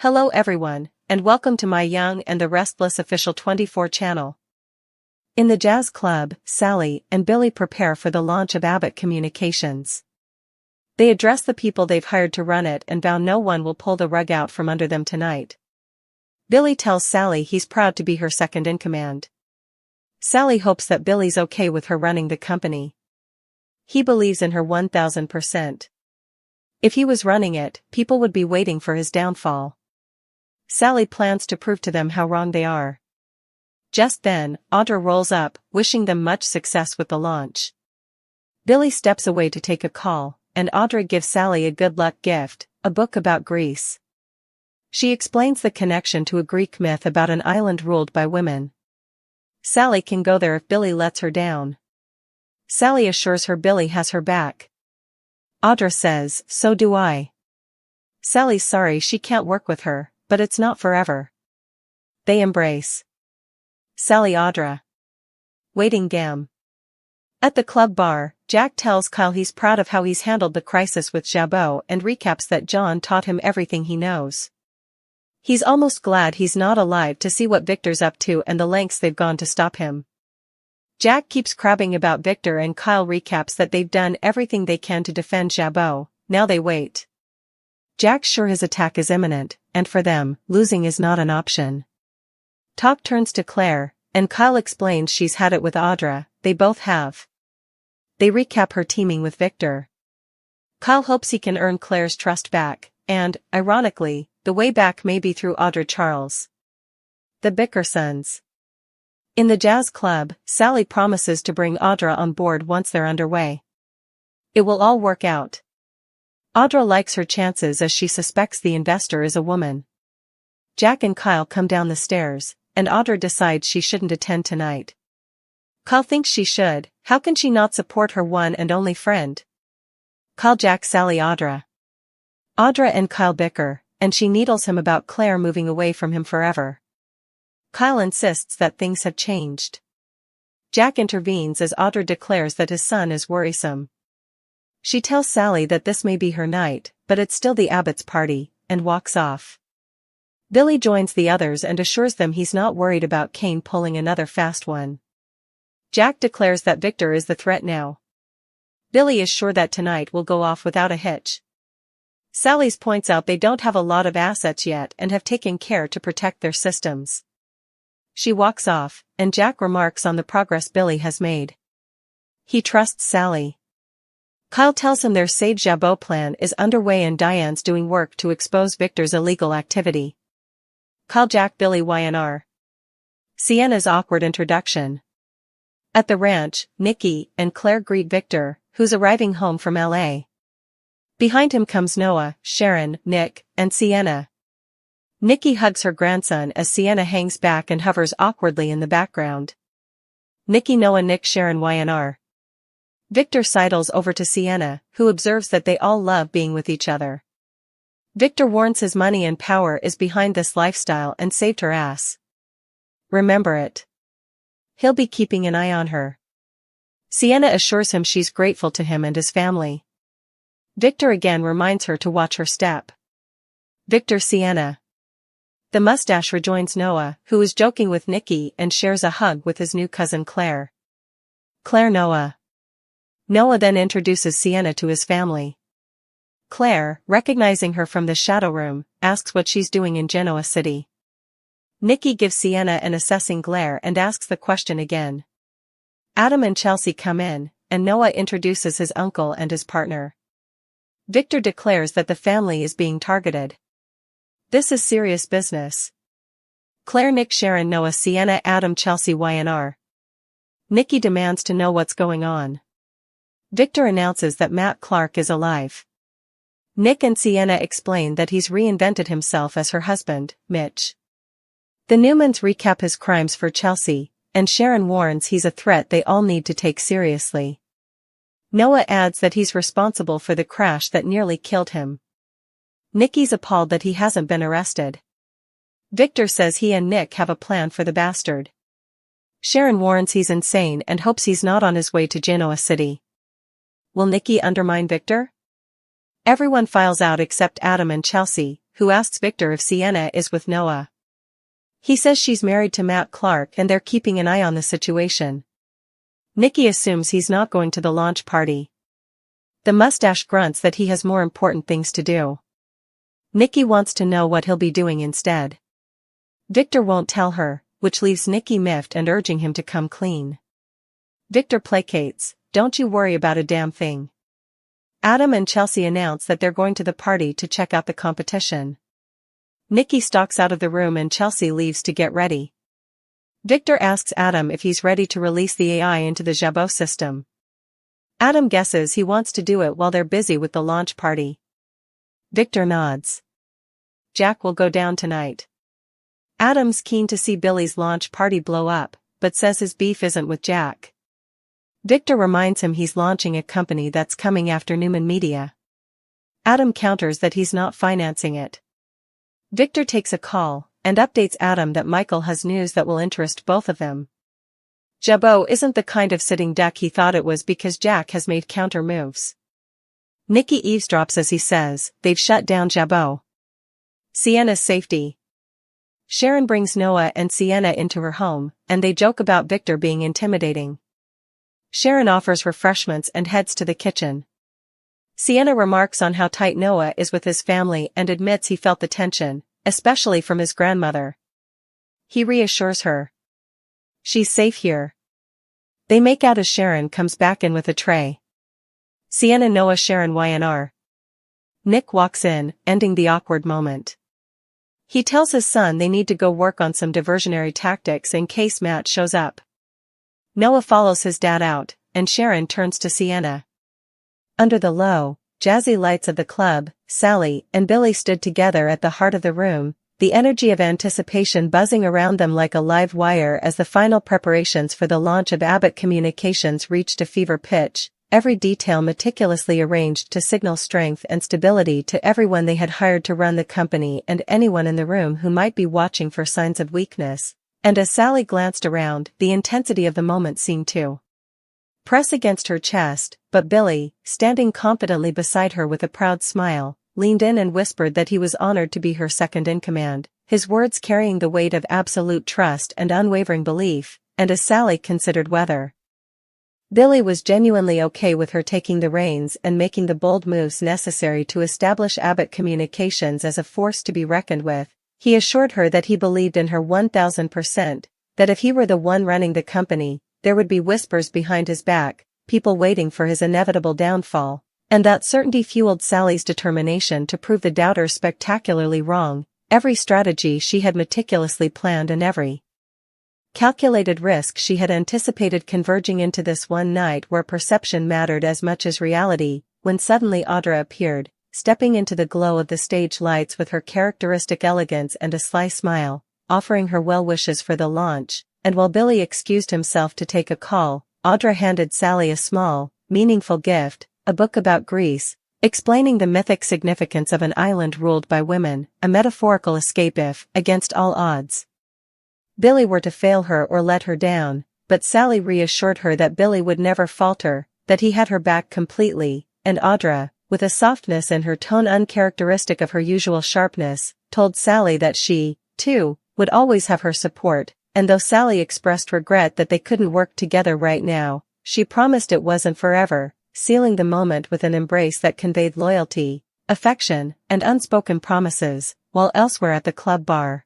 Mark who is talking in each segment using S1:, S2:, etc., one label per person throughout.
S1: Hello everyone, and welcome to my Young and the Restless official 24 channel. In the jazz club, Sally and Billy prepare for the launch of Abbott Communications. They address the people they've hired to run it and vow no one will pull the rug out from under them tonight. Billy tells Sally he's proud to be her second in command. Sally hopes that Billy's okay with her running the company. He believes in her 1000%. If he was running it, people would be waiting for his downfall. Sally plans to prove to them how wrong they are. Just then, Audra rolls up, wishing them much success with the launch. Billy steps away to take a call, and Audra gives Sally a good luck gift, a book about Greece. She explains the connection to a Greek myth about an island ruled by women. Sally can go there if Billy lets her down. Sally assures her Billy has her back. Audra says, "So do I." Sally's sorry she can't work with her, but it's not forever. They embrace. Sally Audra. Waiting game. At the club bar, Jack tells Kyle he's proud of how he's handled the crisis with Jabot and recaps that John taught him everything he knows. He's almost glad he's not alive to see what Victor's up to and the lengths they've gone to stop him. Jack keeps crabbing about Victor and Kyle recaps that they've done everything they can to defend Jabot. Now they wait. Jack's sure his attack is imminent, and for them, losing is not an option. Talk turns to Claire, and Kyle explains she's had it with Audra. They both have. They recap her teaming with Victor. Kyle hopes he can earn Claire's trust back, and, ironically, the way back may be through AUDRA'S. The Bickersons. In the jazz club, Sally promises to bring Audra on board once they're underway. It will all work out. Audra likes her chances as she suspects the investor is a woman. Jack and Kyle come down the stairs, and Audra decides she shouldn't attend tonight. Kyle thinks she should. How can she not support her one and only friend? Call Jack Sally Audra. Audra and Kyle bicker, and she needles him about Claire moving away from him forever. Kyle insists that things have changed. Jack intervenes as Audra declares that his son is worrisome. She tells Sally that this may be her night, but it's still the Abbott's party, and walks off. Billy joins the others and assures them he's not worried about Kane pulling another fast one. Jack declares that Victor is the threat now. Billy is sure that tonight will go off without a hitch. Sally's points out they don't have a lot of assets yet and have taken care to protect their systems. She walks off, and Jack remarks on the progress Billy has made. He trusts Sally. Kyle tells him their Sage Jabot plan is underway and Diane's doing work to expose Victor's illegal activity. Kyle Jack Billy YNR. SIENNA'S awkward introduction. At the ranch, NIKKI and Claire greet Victor, who's arriving home from LA. Behind him comes Noah, Sharon, Nick, and Sienna. NIKKI hugs her grandson as Sienna hangs back and hovers awkwardly in the background. NIKKI Noah Nick Sharon YNR. Victor sidles over to Sienna, who observes that they all love being with each other. Victor warns his money and power is behind this lifestyle and saved her ass. Remember it. He'll be keeping an eye on her. Sienna assures him she's grateful to him and his family. Victor again reminds her to watch her step. Victor Sienna. The mustache rejoins Noah, who is joking with NIKKI and shares a hug with his new cousin Claire. Claire Noah. Noah then introduces Sienna to his family. Claire, recognizing her from the shadow room, asks what she's doing in Genoa City. NIKKI gives Sienna an assessing glare and asks the question again. Adam and Chelsea come in, and Noah introduces his uncle and his partner. Victor declares that the family is being targeted. This is serious business. Claire Nick Sharon Noah Sienna Adam Chelsea YNR. NIKKI demands to know what's going on. Victor announces that Matt Clark is alive. Nick and Sienna explain that he's reinvented himself as her husband, Mitch. The Newmans recap his crimes for Chelsea, and Sharon warns he's a threat they all need to take seriously. Noah adds that he's responsible for the crash that nearly killed him. NIKKI's appalled that he hasn't been arrested. Victor says he and Nick have a plan for the bastard. Sharon warns he's insane and hopes he's not on his way to Genoa City. Will NIKKI undermine Victor? Everyone files out except Adam and Chelsea, who asks Victor if Sienna is with Noah. He says she's married to Matt Clark and they're keeping an eye on the situation. NIKKI assumes he's not going to the launch party. The mustache grunts that he has more important things to do. NIKKI wants to know what he'll be doing instead. Victor won't tell her, which leaves NIKKI miffed and urging him to come clean. Victor placates, "Don't you worry about a damn thing." Adam and Chelsea announce that they're going to the party to check out the competition. NIKKI stalks out of the room and Chelsea leaves to get ready. Victor asks Adam if he's ready to release the AI into the Jabot system. Adam guesses he wants to do it while they're busy with the launch party. Victor nods. Jack will go down tonight. Adam's keen to see Billy's launch party blow up, but says his beef isn't with Jack. Victor reminds him he's launching a company that's coming after Newman Media. Adam counters that he's not financing it. Victor takes a call, and updates Adam that Michael has news that will interest both of them. Jabot isn't the kind of sitting duck he thought it was because Jack has made counter moves. NIKKI eavesdrops as he says, they've shut down Jabot. Sienna's safety. Sharon brings Noah and Sienna into her home, and they joke about Victor being intimidating. Sharon offers refreshments and heads to the kitchen. Sienna remarks on how tight Noah is with his family and admits he felt the tension, especially from his grandmother. He reassures her. She's safe here. They make out as Sharon comes back in with a tray. Sienna Noah Sharon YNR. Nick walks in, ending the awkward moment. He tells his son they need to go work on some diversionary tactics in case Matt shows up. Noah follows his dad out, and Sharon turns to Sienna. Under the low, jazzy lights of the club, Sally and Billy stood together at the heart of the room, the energy of anticipation buzzing around them like a live wire as the final preparations for the launch of Abbott Communications reached a fever pitch, every detail meticulously arranged to signal strength and stability to everyone they had hired to run the company and anyone in the room who might be watching for signs of weakness. And as Sally glanced around, the intensity of the moment seemed to press against her chest, but Billy, standing confidently beside her with a proud smile, leaned in and whispered that he was honored to be her second-in-command, his words carrying the weight of absolute trust and unwavering belief, and as Sally considered whether Billy was genuinely okay with her taking the reins and making the bold moves necessary to establish Abbott Communications as a force to be reckoned with, he assured her that he believed in her 1000%, that if he were the one running the company, there would be whispers behind his back, people waiting for his inevitable downfall, and that certainty fueled Sally's determination to prove the doubters spectacularly wrong, every strategy she had meticulously planned and every calculated risk she had anticipated converging into this one night where perception mattered as much as reality, when suddenly Audra appeared, stepping into the glow of the stage lights with her characteristic elegance and a sly smile, offering her well wishes for the launch, and while Billy excused himself to take a call, Audra handed Sally a small, meaningful gift, a book about Greece, explaining the mythic significance of an island ruled by women, a metaphorical escape if, against all odds, Billy were to fail her or let her down, but Sally reassured her that Billy would never falter, that he had her back completely, and Audra, with a softness in her tone uncharacteristic of her usual sharpness, told Sally that she, too, would always have her support, and though Sally expressed regret that they couldn't work together right now, she promised it wasn't forever, sealing the moment with an embrace that conveyed loyalty, affection, and unspoken promises, while elsewhere at the club bar,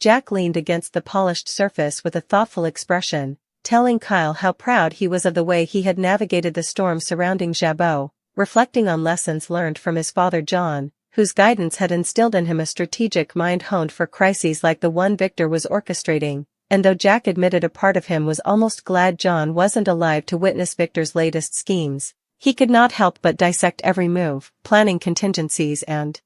S1: Jack leaned against the polished surface with a thoughtful expression, telling Kyle how proud he was of the way he had navigated the storm surrounding Jabot, reflecting on lessons learned from his father John, whose guidance had instilled in him a strategic mind honed for crises like the one Victor was orchestrating, and though Jack admitted a part of him was almost glad John wasn't alive to witness Victor's latest schemes, he could not help but dissect every move, planning contingencies and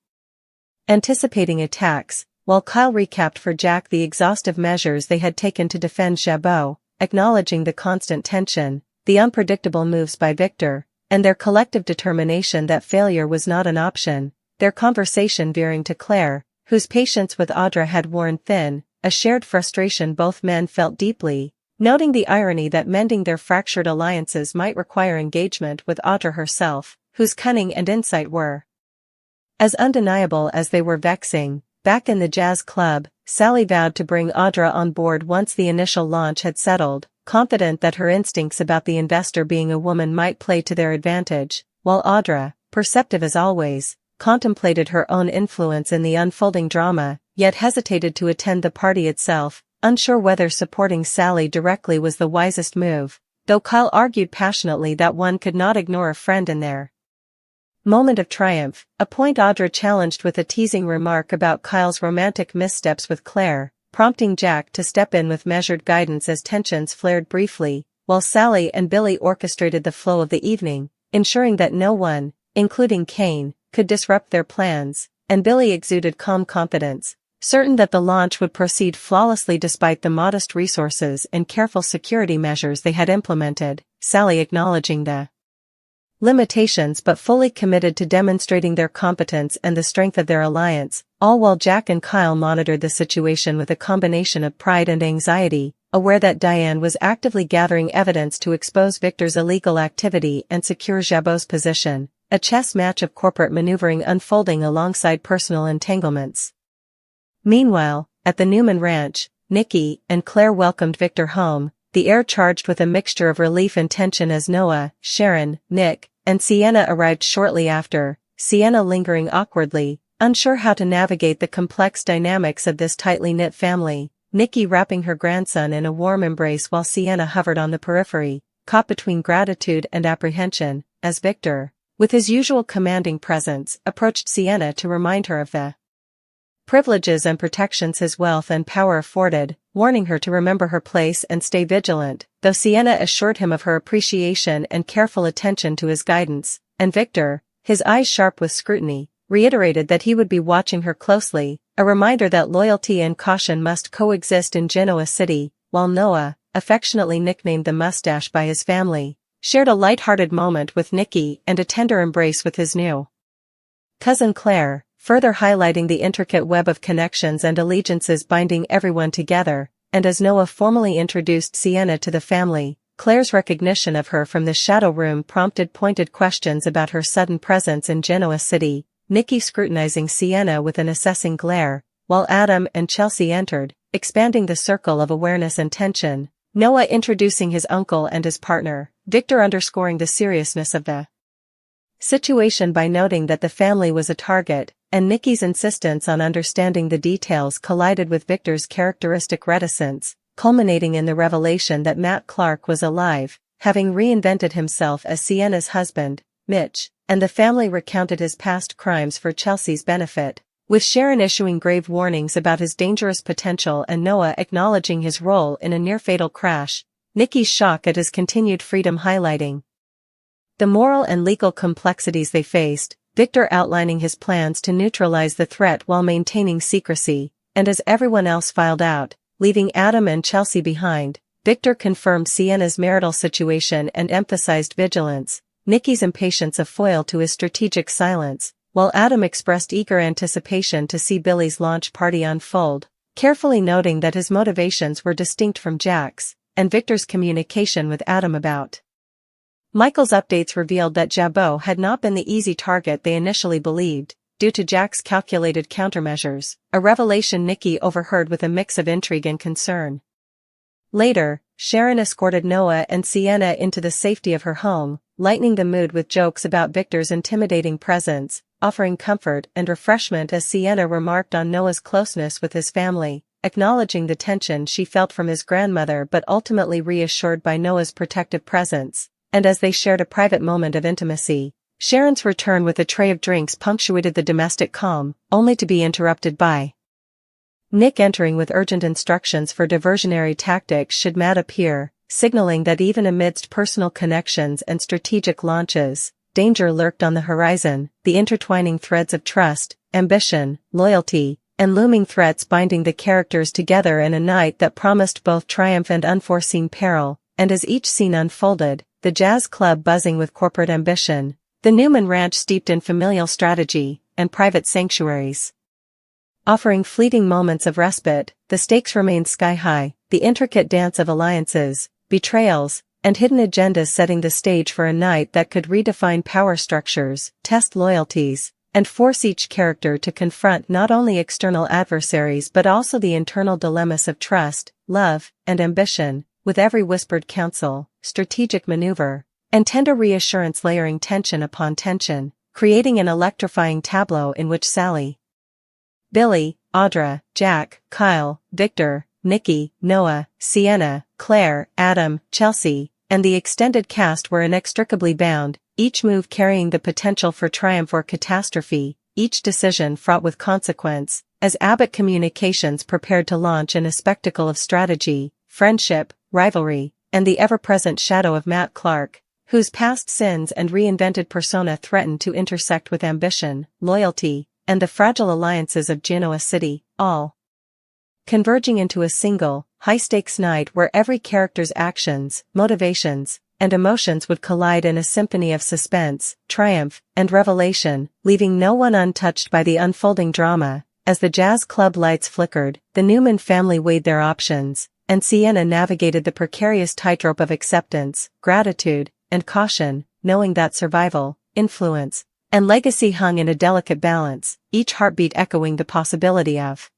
S1: anticipating attacks, while Kyle recapped for Jack the exhaustive measures they had taken to defend Jabot, acknowledging the constant tension, the unpredictable moves by Victor, and their collective determination that failure was not an option, their conversation veering to Claire, whose patience with Audra had worn thin, a shared frustration both men felt deeply, noting the irony that mending their fractured alliances might require engagement with Audra herself, whose cunning and insight were As undeniable as they were vexing, back in the jazz club, Sally vowed to bring Audra on board once the initial launch had settled, confident that her instincts about the investor being a woman might play to their advantage, while Audra, perceptive as always, contemplated her own influence in the unfolding drama, yet hesitated to attend the party itself, unsure whether supporting Sally directly was the wisest move, though Kyle argued passionately that one could not ignore a friend in their moment of triumph, a point Audra challenged with a teasing remark about Kyle's romantic missteps with Claire, prompting Jack to step in with measured guidance as tensions flared briefly, while Sally and Billy orchestrated the flow of the evening, ensuring that no one, including Kane, could disrupt their plans, and Billy exuded calm confidence, certain that the launch would proceed flawlessly despite the modest resources and careful security measures they had implemented, Sally acknowledging the limitations but fully committed to demonstrating their competence and the strength of their alliance, all while Jack and Kyle monitored the situation with a combination of pride and anxiety, aware that Diane was actively gathering evidence to expose Victor's illegal activity and secure Jabot's position, a chess match of corporate maneuvering unfolding alongside personal entanglements. Meanwhile, at the Newman ranch, NIKKI and Claire welcomed Victor home, the air charged with a mixture of relief and tension as Noah, Sharon, Nick, and Sienna arrived shortly after, Sienna lingering awkwardly, unsure how to navigate the complex dynamics of this tightly knit family, NIKKI wrapping her grandson in a warm embrace while Sienna hovered on the periphery, caught between gratitude and apprehension, as Victor, with his usual commanding presence, approached Sienna to remind her of the privileges and protections his wealth and power afforded, warning her to remember her place and stay vigilant, though Sienna assured him of her appreciation and careful attention to his guidance, and Victor, his eyes sharp with scrutiny, reiterated that he would be watching her closely, a reminder that loyalty and caution must coexist in Genoa City, while Noah, affectionately nicknamed the Mustache by his family, shared a light-hearted moment with NIKKI and a tender embrace with his new cousin Claire, further highlighting the intricate web of connections and allegiances binding everyone together, and as Noah formally introduced Sienna to the family, Claire's recognition of her from the shadow room prompted pointed questions about her sudden presence in Genoa City, NIKKI scrutinizing Sienna with an assessing glare, while Adam and Chelsea entered, expanding the circle of awareness and tension, Noah introducing his uncle and his partner, Victor underscoring the seriousness of the situation by noting that the family was a target, and NIKKI's insistence on understanding the details collided with Victor's characteristic reticence, culminating in the revelation that Matt Clark was alive, having reinvented himself as Sienna's husband, Mitch, and the family recounted his past crimes for Chelsea's benefit, with Sharon issuing grave warnings about his dangerous potential and Noah acknowledging his role in a near-fatal crash, NIKKI's shock at his continued freedom highlighting the moral and legal complexities they faced, Victor outlining his plans to neutralize the threat while maintaining secrecy, and as everyone else filed out, leaving Adam and Chelsea behind, Victor confirmed Sienna's marital situation and emphasized vigilance, NIKKI's impatience a foil to his strategic silence, while Adam expressed eager anticipation to see Billy's launch party unfold, carefully noting that his motivations were distinct from Jack's, and Victor's communication with Adam about Michael's updates revealed that Jabot had not been the easy target they initially believed, due to Jack's calculated countermeasures, a revelation NIKKI overheard with a mix of intrigue and concern. Later, Sharon escorted Noah and Sienna into the safety of her home, lightening the mood with jokes about Victor's intimidating presence, offering comfort and refreshment as Sienna remarked on Noah's closeness with his family, acknowledging the tension she felt from his grandmother but ultimately reassured by Noah's protective presence. And as they shared a private moment of intimacy, Sharon's return with a tray of drinks punctuated the domestic calm, only to be interrupted by Nick entering with urgent instructions for diversionary tactics should Matt appear, signaling that even amidst personal connections and strategic launches, danger lurked on the horizon, the intertwining threads of trust, ambition, loyalty, and looming threats binding the characters together in a night that promised both triumph and unforeseen peril, and as each scene unfolded, the jazz club buzzing with corporate ambition, the Newman ranch steeped in familial strategy, and private sanctuaries offering fleeting moments of respite, the stakes remained sky-high, the intricate dance of alliances, betrayals, and hidden agendas setting the stage for a night that could redefine power structures, test loyalties, and force each character to confront not only external adversaries but also the internal dilemmas of trust, love, and ambition, with every whispered counsel, strategic maneuver, and tender reassurance layering tension upon tension, creating an electrifying tableau in which Sally, Billy, Audra, Jack, Kyle, Victor, NIKKI, Noah, Sienna, Claire, Adam, Chelsea, and the extended cast were inextricably bound, each move carrying the potential for triumph or catastrophe, each decision fraught with consequence, as Abbott Communications prepared to launch in a spectacle of strategy, friendship, rivalry, and the ever-present shadow of Matt Clark, whose past sins and reinvented persona threatened to intersect with ambition, loyalty, and the fragile alliances of Genoa City, all converging into a single, high-stakes night where every character's actions, motivations, and emotions would collide in a symphony of suspense, triumph, and revelation, leaving no one untouched by the unfolding drama. As the jazz club lights flickered, the Newman family weighed their options, and Sienna navigated the precarious tightrope of acceptance, gratitude, and caution, knowing that survival, influence, and legacy hung in a delicate balance, each heartbeat echoing the possibility of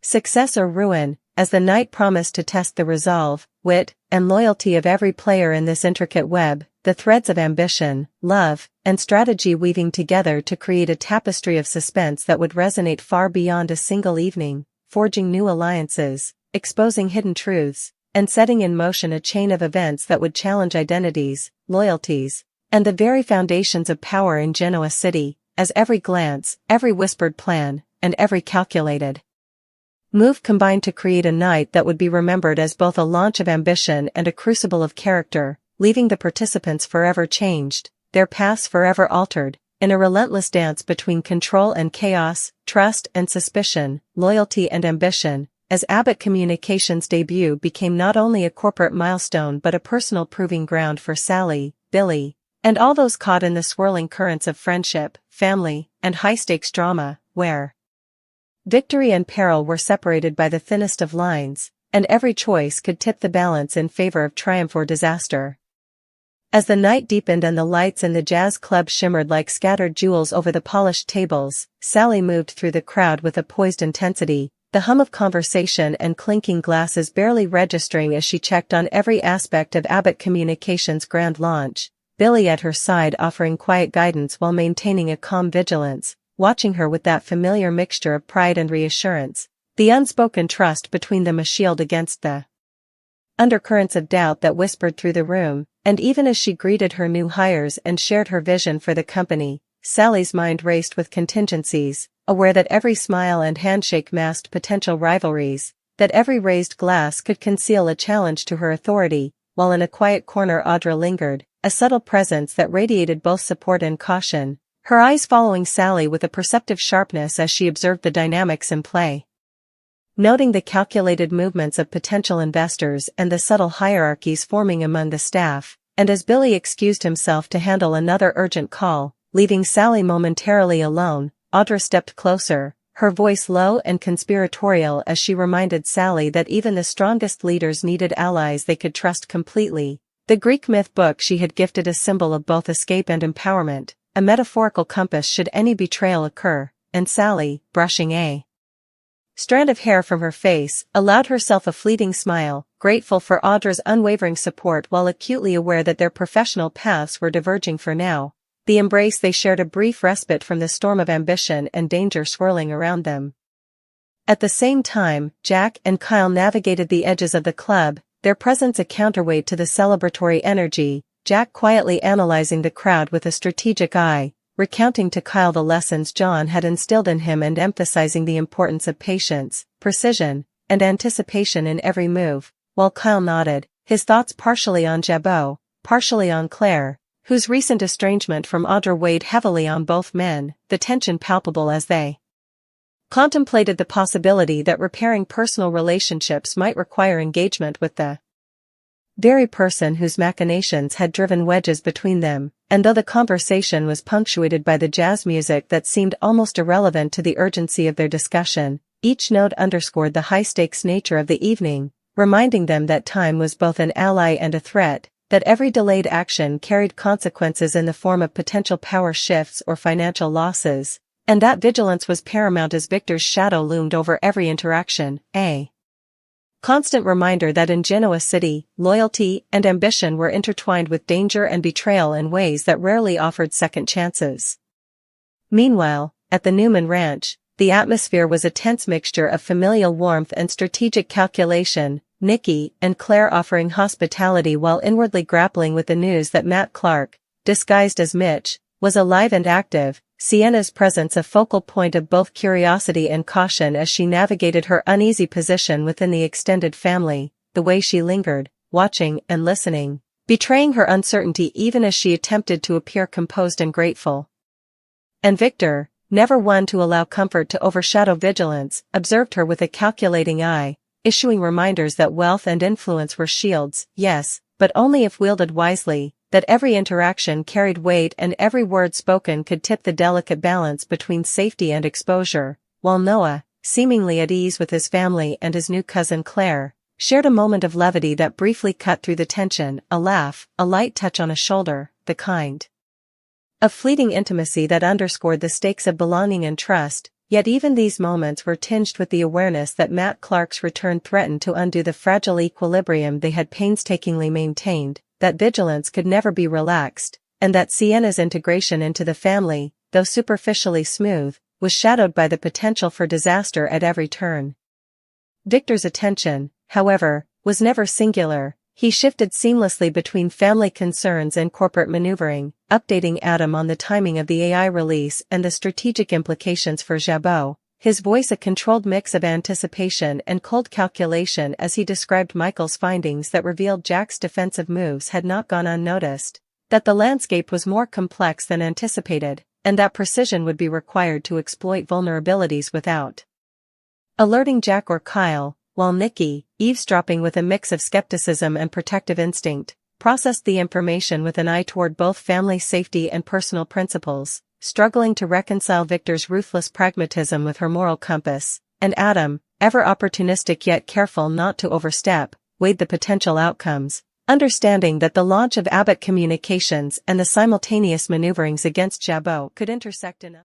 S1: success or ruin, as the night promised to test the resolve, wit, and loyalty of every player in this intricate web, the threads of ambition, love, and strategy weaving together to create a tapestry of suspense that would resonate far beyond a single evening, forging new alliances, exposing hidden truths, and setting in motion a chain of events that would challenge identities, loyalties, and the very foundations of power in Genoa City, as every glance, every whispered plan, and every calculated move combined to create a night that would be remembered as both a launch of ambition and a crucible of character, leaving the participants forever changed, their paths forever altered, in a relentless dance between control and chaos, trust and suspicion, loyalty and ambition, as Abbott Communications' debut became not only a corporate milestone but a personal proving ground for Sally, Billy, and all those caught in the swirling currents of friendship, family, and high-stakes drama, where victory and peril were separated by the thinnest of lines, and every choice could tip the balance in favor of triumph or disaster. As the night deepened and the lights in the jazz club shimmered like scattered jewels over the polished tables, Sally moved through the crowd with a poised intensity, the hum of conversation and clinking glasses barely registering as she checked on every aspect of Abbott Communications' grand launch, Billy at her side offering quiet guidance while maintaining a calm vigilance, watching her with that familiar mixture of pride and reassurance, the unspoken trust between them a shield against the undercurrents of doubt that whispered through the room, and even as she greeted her new hires and shared her vision for the company, Sally's mind raced with contingencies, aware that every smile and handshake masked potential rivalries, that every raised glass could conceal a challenge to her authority, while in a quiet corner Audra lingered, a subtle presence that radiated both support and caution, her eyes following Sally with a perceptive sharpness as she observed the dynamics in play. Noting the calculated movements of potential investors and the subtle hierarchies forming among the staff, and as Billy excused himself to handle another urgent call, leaving Sally momentarily alone, Audra stepped closer, her voice low and conspiratorial as she reminded Sally that even the strongest leaders needed allies they could trust completely. The Greek myth book she had gifted a symbol of both escape and empowerment, a metaphorical compass should any betrayal occur, and Sally, brushing a strand of hair from her face, allowed herself a fleeting smile, grateful for Audra's unwavering support while acutely aware that their professional paths were diverging for now. The embrace they shared a brief respite from the storm of ambition and danger swirling around them. At the same time, Jack and Kyle navigated the edges of the club, their presence a counterweight to the celebratory energy, Jack quietly analyzing the crowd with a strategic eye, recounting to Kyle the lessons John had instilled in him and emphasizing the importance of patience, precision, and anticipation in every move, while Kyle nodded, his thoughts partially on Jabot, partially on Claire, whose recent estrangement from Audra weighed heavily on both men, the tension palpable as they contemplated the possibility that repairing personal relationships might require engagement with the very person whose machinations had driven wedges between them, and though the conversation was punctuated by the jazz music that seemed almost irrelevant to the urgency of their discussion, each note underscored the high-stakes nature of the evening, reminding them that time was both an ally and a threat, that every delayed action carried consequences in the form of potential power shifts or financial losses, and that vigilance was paramount as Victor's shadow loomed over every interaction, a constant reminder that in Genoa City, loyalty and ambition were intertwined with danger and betrayal in ways that rarely offered second chances. Meanwhile, at the Newman ranch, the atmosphere was a tense mixture of familial warmth and strategic calculation, NIKKI and Claire offering hospitality while inwardly grappling with the news that Matt Clark, disguised as Mitch, was alive and active, Sienna's presence a focal point of both curiosity and caution as she navigated her uneasy position within the extended family, the way she lingered, watching and listening, betraying her uncertainty even as she attempted to appear composed and grateful. And Victor, never one to allow comfort to overshadow vigilance, observed her with a calculating eye, issuing reminders that wealth and influence were shields, yes, but only if wielded wisely, that every interaction carried weight and every word spoken could tip the delicate balance between safety and exposure, while Noah, seemingly at ease with his family and his new cousin Claire, shared a moment of levity that briefly cut through the tension, a laugh, a light touch on a shoulder, the kind of fleeting intimacy that underscored the stakes of belonging and trust. Yet even these moments were tinged with the awareness that Matt Clark's return threatened to undo the fragile equilibrium they had painstakingly maintained, that vigilance could never be relaxed, and that Sienna's integration into the family, though superficially smooth, was shadowed by the potential for disaster at every turn. Victor's attention, however, was never singular. He shifted seamlessly between family concerns and corporate maneuvering, updating Adam on the timing of the AI release and the strategic implications for Jabot, his voice a controlled mix of anticipation and cold calculation as he described Michael's findings that revealed Jack's defensive moves had not gone unnoticed, that the landscape was more complex than anticipated, and that precision would be required to exploit vulnerabilities without alerting Jack or Kyle, while NIKKI, eavesdropping with a mix of skepticism and protective instinct, processed the information with an eye toward both family safety and personal principles, struggling to reconcile Victor's ruthless pragmatism with her moral compass, and Adam, ever opportunistic yet careful not to overstep, weighed the potential outcomes, understanding that the launch of Abbott Communications and the simultaneous maneuverings against Jabot could intersect in a